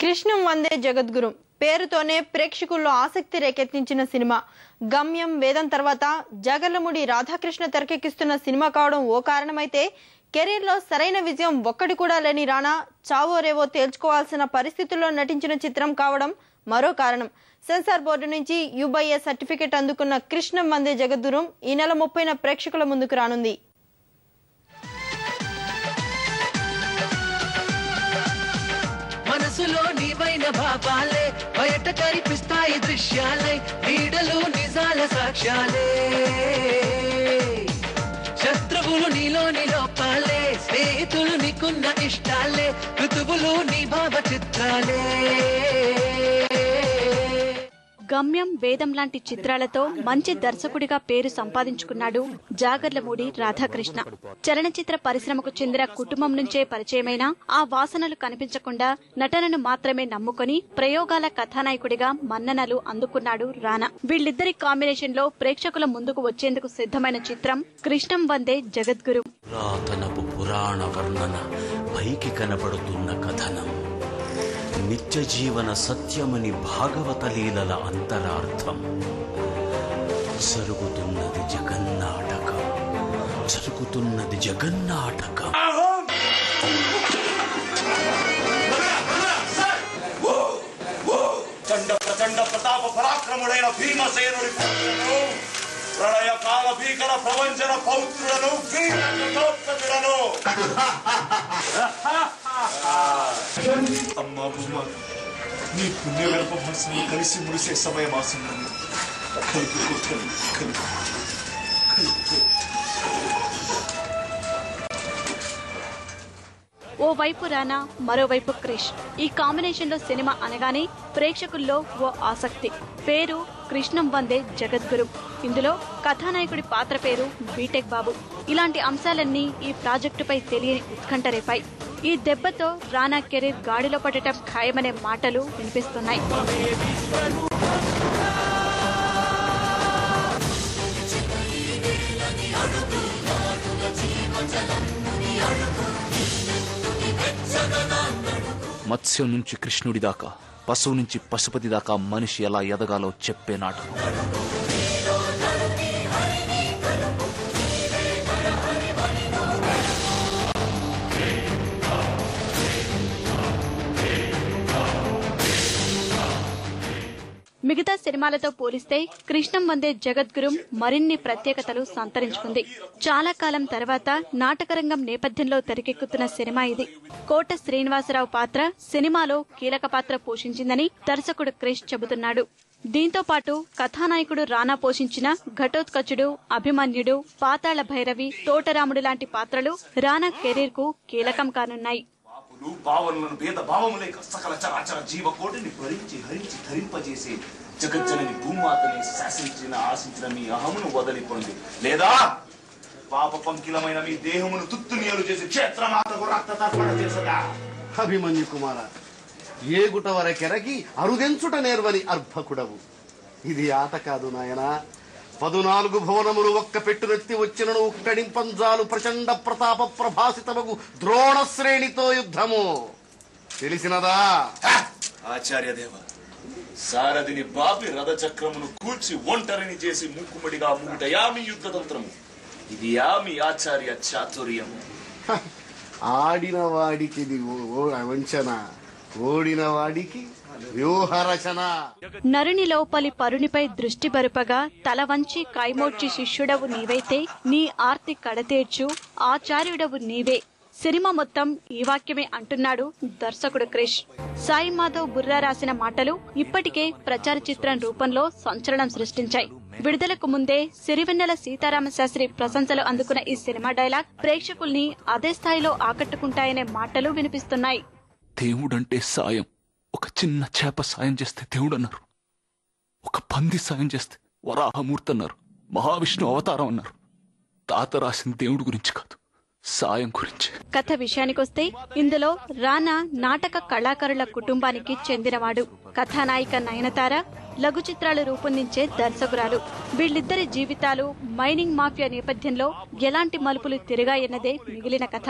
కృష్ణం వందే జగద్గురు పేరుతోనే ప్రేక్షకుల్లో ఆసక్తి రేకెత్తించిన సినిమా గమ్యం వేదం తర్వాత జగర్లమూడి రాధాకృష్ణ తెరకెక్కిస్తున్న సినిమా కావడం ఓ కారణమైతే కెరీర్ లో సరైన విజయం ఒక్కడి కూడా లేని రానా చావో రేవో తేల్చుకోవాల్సిన పరిస్థితుల్లో నటించిన చిత్రం కావడం మరో కారణం. సెన్సార్ బోర్డు నుంచి యుబైఏ సర్టిఫికెట్ అందుకున్న కృష్ణం వందే జగద్గురు ఈ నెల 30న ప్రేక్షకుల ముందుకు రానుంది. మనసులో నీవైన భావాలే బయట కనిపిస్తాయి దృశ్యాలే నీడలు నిజాల సాక్ష్యాలే శత్రువులు నీలోని లోపాలే స్నేహితులు నీకున్న ఇష్టాలే ఋతువులు నీ భావ చిత్రాలే. గమ్యం వేదం లాంటి చిత్రాలతో మంచి దర్శకుడిగా పేరు సంపాదించుకున్నాడు జాగర్లమూడి రాధాకృష్ణ. చలనచిత్ర పరిశ్రమకు చెందిన కుటుంబం నుంచే పరిచయమైన ఆ వాసనలు కనిపించకుండా నటనను మాత్రమే నమ్ముకుని ప్రయోగాల కథానాయకుడిగా మన్ననలు అందుకున్నాడు రానా. వీళ్ళిద్దరి కాంబినేషన్ లో ప్రేక్షకుల ముందుకు వచ్చేందుకు సిద్ధమైన చిత్రం కృష్ణం వందే జగద్గురు. పురాతనపు పురాణ వర్ణన పైకి కనబడుతున్న కథనం నిత్య జీవన సత్యమని భాగవత లీలల అంతరార్థం. జరుగుతున్నది జగన్నాటకం, జరుగుతున్నది జగన్నాటకం. చండ ప్రచండ ప్రతాప పరాక్రముడైన భీమసేనుడి ప్రళయ కాల భీకర ప్రవంచన పౌత్రులను వీరను అమ్మా భూమ నీ పుణ్యగర్భభాసం కలిసి ముడిసే సమయం ఆసన్నది. ఓవైపు రానా మరోవైపు క్రిష్. ఈ కాంబినేషన్ లో సినిమా అనగానే ప్రేక్షకుల్లో ఓ ఆసక్తి. పేరు కృష్ణం వందే జగద్గురు. ఇందులో కథానాయకుడి పాత్ర పేరు బీటెక్ బాబు. ఇలాంటి అంశాలన్నీ ఈ ప్రాజెక్టుపై తెలియని ఉత్కంఠ రేపాయి. ఈ దెబ్బతో రానా కెరీర్ గాడిలో పడటం ఖాయమనే మాటలు వినిపిస్తున్నాయి. మత్స్యం నుంచి కృష్ణుడి దాకా, పశువు నుంచి పశుపతి దాకా మనిషి ఎలా ఎదగాలో చెప్పే నాటకం. మిగతా సినిమాలతో పోలిస్తే కృష్ణం వందే జగద్గురు మరిన్ని ప్రత్యేకతలు సంతరించుకుంది. చాలా కాలం తర్వాత నాటకరంగం నేపథ్యంలో తెరకెక్కుతున్న సినిమా ఇది. కోట శ్రీనివాసరావు పాత్ర సినిమాలో కీలక పాత్ర పోషించిందని దర్శకుడు క్రిష్ చెబుతున్నాడు. దీంతో పాటు కథానాయకుడు రానా పోషించిన ఘటోత్కచుడు, అభిమన్యుడు, పాతాళ భైరవి, తోటరాముడు లాంటి పాత్రలు రానా కెరీర్ కు కీలకం కానున్నాయి. భావనలను భేద భావములేక సకల చరాచర జీవకోటిని భరించి హరించి ధరింపజేసే జగజ్జనని భూమాతని శాసించిన ఆశించిన మీ అహమును వదలిపోండి, లేదా పాప పంకిలమైన మీ దేహమును తుత్తునియలు చేసి క్షేత్రమాతకు రక్త తర్పణ చేసగా. అభిమన్యు కుమార, ఏ గుట వరకెరగి అరుదెంచుట నేర్వని అర్భకుడవు. ఇది ఆట కాదు నాయనా. 14 భువనములు ఒక్క పెట్టునెత్తి వచ్చినను ఉక్కడింపంజాలు ప్రచండ ప్రతాప ప్రభాసితమగు ద్రోణ శ్రేణితో యుద్ధము. తెలిసినదా ఆచార్య దేవ? సారథిని బాపి రథచక్రమును కూర్చి ఒంటరిని చేసి ముక్కుమడిగా ముగుట యామి యుద్ధతంత్రము. ఇది యామి ఆచార్య చాతుర్యము. ఆడిన వాడికి వంచన, ఓడిన వాడికి వ్యూహరచన. నరుని లోపలి పరునిపై దృష్టి బరుపగా తల వంచి కైమోడ్చి శిష్యుడవు నీవైతే నీ ఆర్తి కడతేర్చు ఆచార్యుడవు నీవే. సినిమా మొత్తం ఈ వాక్యమే అంటున్నాడు దర్శకుడు క్రిష్. సాయి మాధవ్ బుర్రా రాసిన మాటలు ఇప్పటికే ప్రచార చిత్రం రూపంలో సంచలనం సృష్టించాయి. విడుదలకు ముందే సిరివెన్నెల సీతారామశాస్త్రి ప్రశంసలు అందుకున్న ఈ సినిమా డైలాగ్ ప్రేక్షకుల్ని అదే స్థాయిలో ఆకట్టుకుంటాయనే మాటలు వినిపిస్తున్నాయి. దేవుడంటే సాయం. ఒక చిన్న చేప సాయం చేస్తే దేవుడు అన్నారు, ఒక పంది సాయం చేస్తే వరాహమూర్తి అన్నారు, మహావిష్ణు అవతారం అన్నారు. తాత రాసిన దేవుడి గురించి కాదు, సాయం గురించి. కథ విషయానికొస్తే ఇందులో రానా నాటక కళాకారుల కుటుంబానికి చెందినవాడు. కథానాయిక నయనతార లఘు చిత్రాలు రూపొందించే దర్శకురాలు. వీళ్ళిద్దరి జీవితాలు మైనింగ్ మాఫియా నేపథ్యంలో ఎలాంటి మలుపులు తిరిగాయన్నదే మిగిలిన కథ.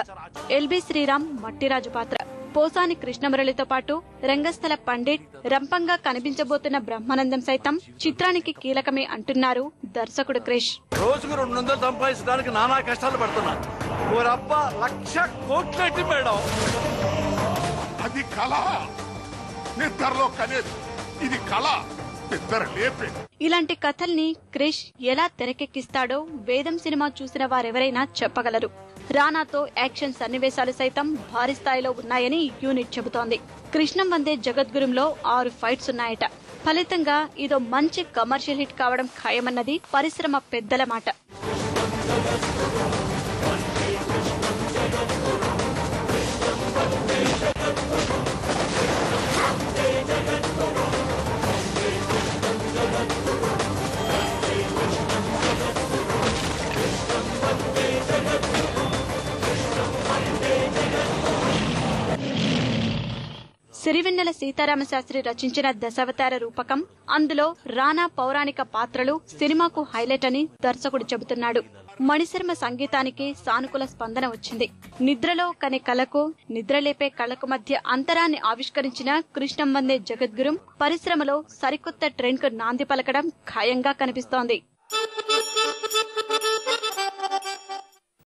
ఎల్బి శ్రీరామ్ మట్టిరాజు పాత్ర. పోసాని కృష్ణమురళితో పాటు రంగస్థల పండిట్, రంపంగా కనిపించబోతున్న బ్రహ్మానందం సైతం చిత్రానికి కీలకమే అంటున్నారు దర్శకుడు క్రిష్. రోజుకు 200 సంపాదించడానికి నానా కష్టాలు పడుతున్నా. ఓరబ్బా 1,00,000 కోట్లు మేడం. అది కళ, నిద్రలో కనేది. ఇది కళ, నిద్ర లేపే. ఇలాంటి కథల్ని క్రిష్ ఎలా తెరకెక్కిస్తాడో వేదం సినిమా చూసిన వారెవరైనా చెప్పగలరు. రానాతో యాక్షన్ సన్నివేశాలు సైతం భారీ స్థాయిలో ఉన్నాయని యూనిట్ చెబుతోంది. కృష్ణం వందే జగద్గురుంలో 6 ఫైట్స్ ఉన్నాయట. ఫలితంగా ఇదో మంచి కమర్షియల్ హిట్ కావడం ఖాయమన్నది పరిశ్రమ పెద్దల మాట. సిరివెన్నెల సీతారామశాస్త్రి రచించిన దశావతార రూపకం, అందులో రానా పౌరాణిక పాత్రలు సినిమాకు హైలైట్ అని దర్శకుడు చెబుతున్నాడు. మణిశర్మ సంగీతానికి సానుకూల స్పందన వచ్చింది. నిద్రలో కనే కళకు, నిద్రలేపే కళకు మధ్య అంతరాన్ని ఆవిష్కరించిన కృష్ణం వందే జగద్గురుం పరిశ్రమలో సరికొత్త ట్రెండ్ కు నాంది పలకడం ఖాయంగా కనిపిస్తోంది.